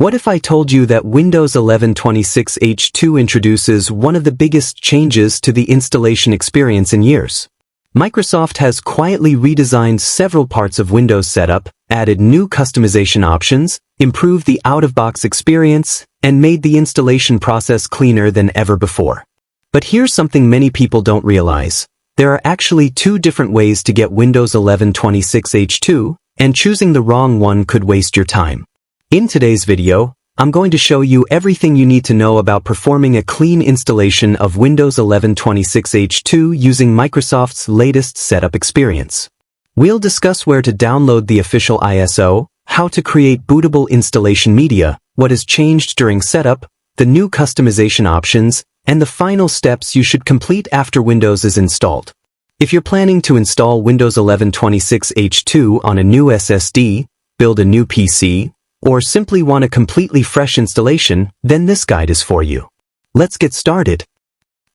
What if I told you that Windows 11 26H2 introduces one of the biggest changes to the installation experience in years? Microsoft has quietly redesigned several parts of Windows setup, added new customization options, improved the out-of-box experience, and made the installation process cleaner than ever before. But here's something many people don't realize. There are actually two different ways to get Windows 11 26H2, and choosing the wrong one could waste your time. In today's video, I'm going to show you everything you need to know about performing a clean installation of Windows 11 26H2 using Microsoft's latest setup experience. We'll discuss where to download the official ISO, how to create bootable installation media, what has changed during setup, the new customization options, and the final steps you should complete after Windows is installed. If you're planning to install Windows 11 26H2 on a new SSD, build a new PC, or simply want a completely fresh installation, then this guide is for you. Let's get started.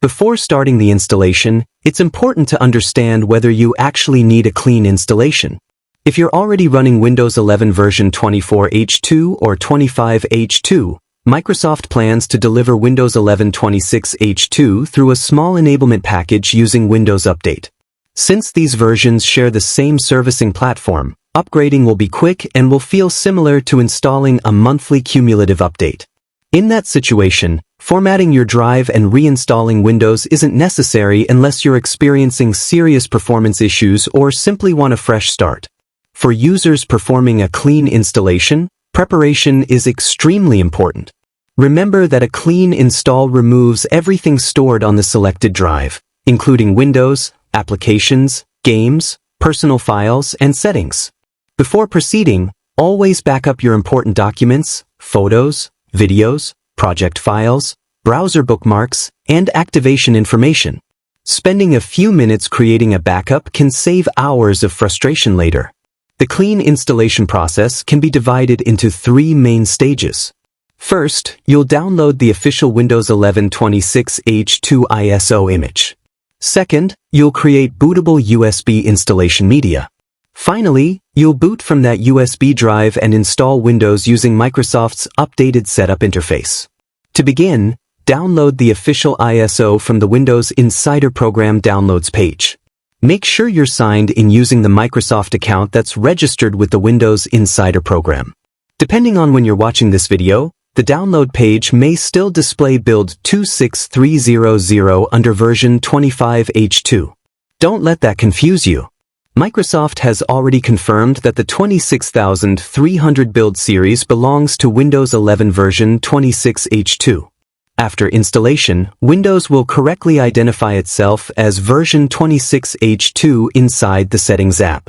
Before starting the installation, it's important to understand whether you actually need a clean installation. If you're already running Windows 11 version 24H2 or 25H2, Microsoft plans to deliver Windows 11 26H2 through a small enablement package using Windows Update. Since these versions share the same servicing platform, upgrading will be quick and will feel similar to installing a monthly cumulative update. In that situation, formatting your drive and reinstalling Windows isn't necessary unless you're experiencing serious performance issues or simply want a fresh start. For users performing a clean installation, preparation is extremely important. Remember that a clean install removes everything stored on the selected drive, including Windows, applications, games, personal files, and settings. Before proceeding, always back up your important documents, photos, videos, project files, browser bookmarks, and activation information. Spending a few minutes creating a backup can save hours of frustration later. The clean installation process can be divided into three main stages. First, you'll download the official Windows 11 26H2 ISO image. Second, you'll create bootable USB installation media. Finally, you'll boot from that USB drive and install Windows using Microsoft's updated setup interface. To begin, download the official ISO from the Windows Insider Program Downloads page. Make sure you're signed in using the Microsoft account that's registered with the Windows Insider Program. Depending on when you're watching this video, the download page may still display build 26300 under version 25H2. Don't let that confuse you. Microsoft has already confirmed that the 26300 build series belongs to Windows 11 version 26H2. After installation, Windows will correctly identify itself as version 26H2 inside the Settings app.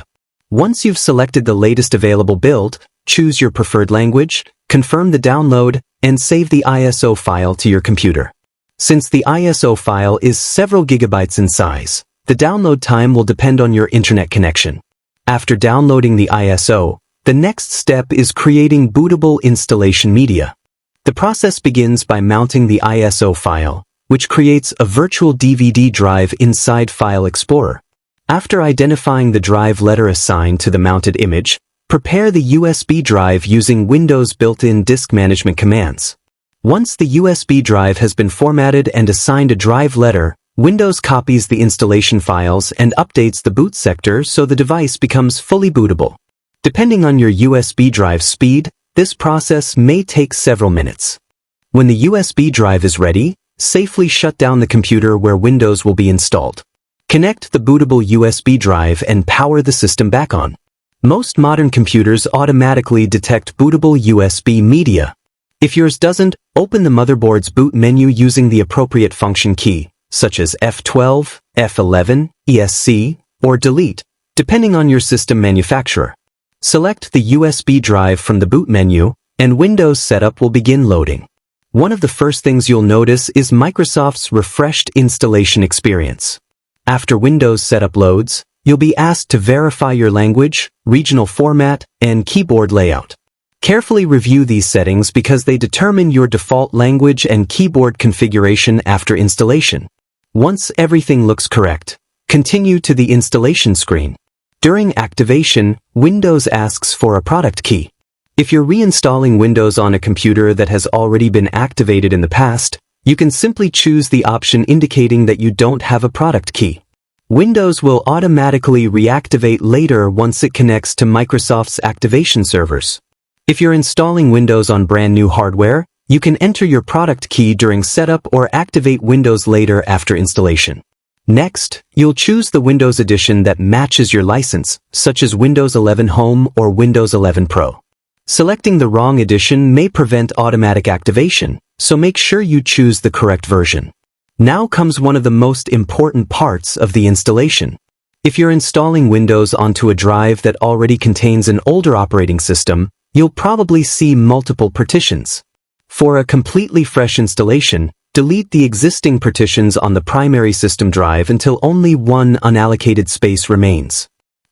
Once you've selected the latest available build, choose your preferred language, confirm the download, and save the ISO file to your computer. Since the ISO file is several gigabytes in size, the download time will depend on your internet connection. After downloading the ISO, the next step is creating bootable installation media. The process begins by mounting the ISO file, which creates a virtual DVD drive inside File Explorer. After identifying the drive letter assigned to the mounted image, prepare the USB drive using Windows' built-in disk management commands. Once the USB drive has been formatted and assigned a drive letter, Windows copies the installation files and updates the boot sector so the device becomes fully bootable. Depending on your USB drive speed, this process may take several minutes. When the USB drive is ready, safely shut down the computer where Windows will be installed. Connect the bootable USB drive and power the system back on. Most modern computers automatically detect bootable USB media. If yours doesn't, open the motherboard's boot menu using the appropriate function key, such as F12, F11, ESC, or delete, depending on your system manufacturer. Select the USB drive from the boot menu, and Windows setup will begin loading. One of the first things you'll notice is Microsoft's refreshed installation experience. After Windows setup loads, you'll be asked to verify your language, regional format, and keyboard layout. Carefully review these settings because they determine your default language and keyboard configuration after installation. Once everything looks correct, continue to the installation screen. During activation, Windows asks for a product key. If you're reinstalling Windows on a computer that has already been activated in the past, you can simply choose the option indicating that you don't have a product key. Windows will automatically reactivate later once it connects to Microsoft's activation servers. If you're installing Windows on brand new hardware, you can enter your product key during setup or activate Windows later after installation. Next, you'll choose the Windows edition that matches your license, such as Windows 11 Home or Windows 11 Pro. Selecting the wrong edition may prevent automatic activation, so make sure you choose the correct version. Now comes one of the most important parts of the installation. If you're installing Windows onto a drive that already contains an older operating system, you'll probably see multiple partitions. For a completely fresh installation, delete the existing partitions on the primary system drive until only one unallocated space remains.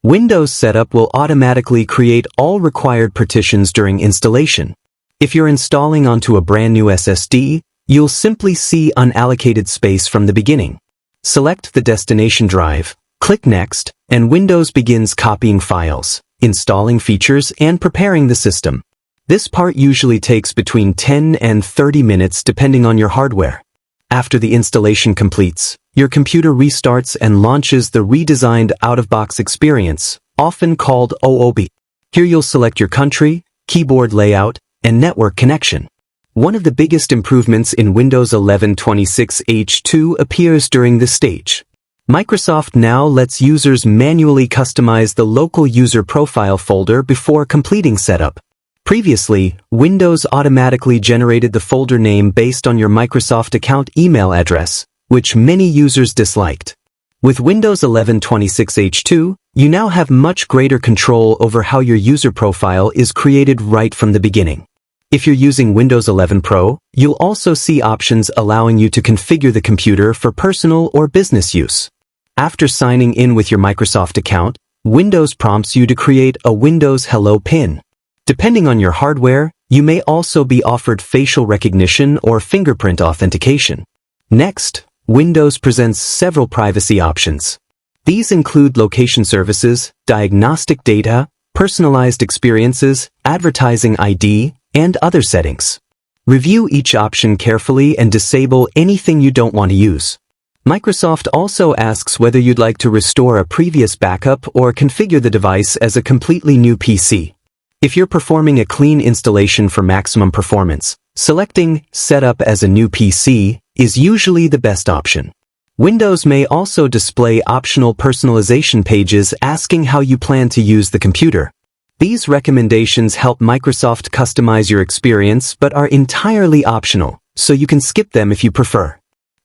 Windows Setup will automatically create all required partitions during installation. If you're installing onto a brand new SSD, you'll simply see unallocated space from the beginning. Select the destination drive, click Next, and Windows begins copying files, installing features, and preparing the system. This part usually takes between 10 and 30 minutes depending on your hardware. After the installation completes, your computer restarts and launches the redesigned out-of-box experience, often called OOB. Here you'll select your country, keyboard layout, and network connection. One of the biggest improvements in Windows 11 26H2 appears during this stage. Microsoft now lets users manually customize the local user profile folder before completing setup. Previously, Windows automatically generated the folder name based on your Microsoft account email address, which many users disliked. With Windows 11 26H2, you now have much greater control over how your user profile is created right from the beginning. If you're using Windows 11 Pro, you'll also see options allowing you to configure the computer for personal or business use. After signing in with your Microsoft account, Windows prompts you to create a Windows Hello PIN. Depending on your hardware, you may also be offered facial recognition or fingerprint authentication. Next, Windows presents several privacy options. These include location services, diagnostic data, personalized experiences, advertising ID, and other settings. Review each option carefully and disable anything you don't want to use. Microsoft also asks whether you'd like to restore a previous backup or configure the device as a completely new PC. If you're performing a clean installation for maximum performance, selecting Setup as a new PC is usually the best option. Windows may also display optional personalization pages asking how you plan to use the computer. These recommendations help Microsoft customize your experience but are entirely optional, so you can skip them if you prefer.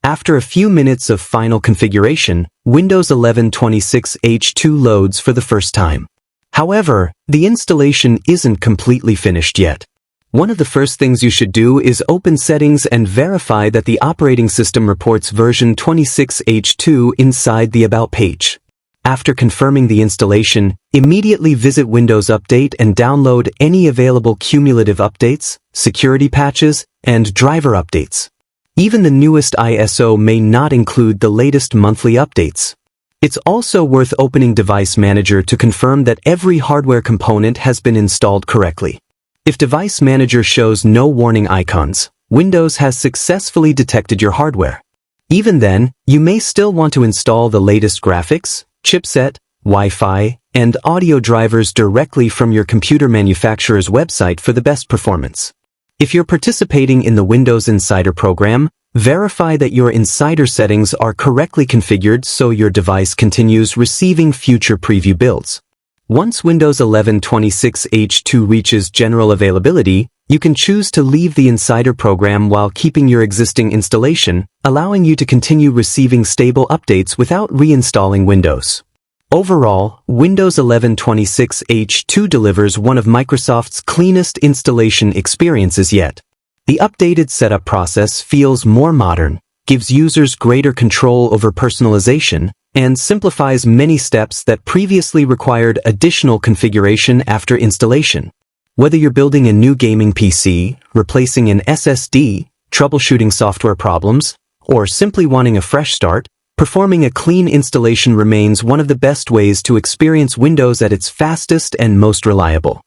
After a few minutes of final configuration, Windows 11 26H2 loads for the first time. However, the installation isn't completely finished yet. One of the first things you should do is open Settings and verify that the operating system reports version 26H2 inside the About page. After confirming the installation, immediately visit Windows Update and download any available cumulative updates, security patches, and driver updates. Even the newest ISO may not include the latest monthly updates. It's also worth opening Device Manager to confirm that every hardware component has been installed correctly. If Device Manager shows no warning icons, Windows has successfully detected your hardware. Even then, you may still want to install the latest graphics, chipset, Wi-Fi, and audio drivers directly from your computer manufacturer's website for the best performance. If you're participating in the Windows Insider program, verify that your Insider settings are correctly configured so your device continues receiving future preview builds. Once Windows 11 26H2 reaches general availability, you can choose to leave the Insider program while keeping your existing installation, allowing you to continue receiving stable updates without reinstalling Windows. Overall, Windows 11 26H2 delivers one of Microsoft's cleanest installation experiences yet. The updated setup process feels more modern, gives users greater control over personalization, and simplifies many steps that previously required additional configuration after installation. Whether you're building a new gaming PC, replacing an SSD, troubleshooting software problems, or simply wanting a fresh start, performing a clean installation remains one of the best ways to experience Windows at its fastest and most reliable.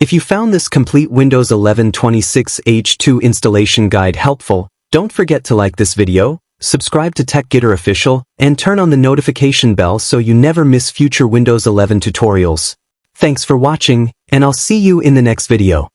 If you found this complete Windows 11 26H2 installation guide helpful, don't forget to like this video, subscribe to TechGetter Official, and turn on the notification bell so you never miss future Windows 11 tutorials. Thanks for watching, and I'll see you in the next video.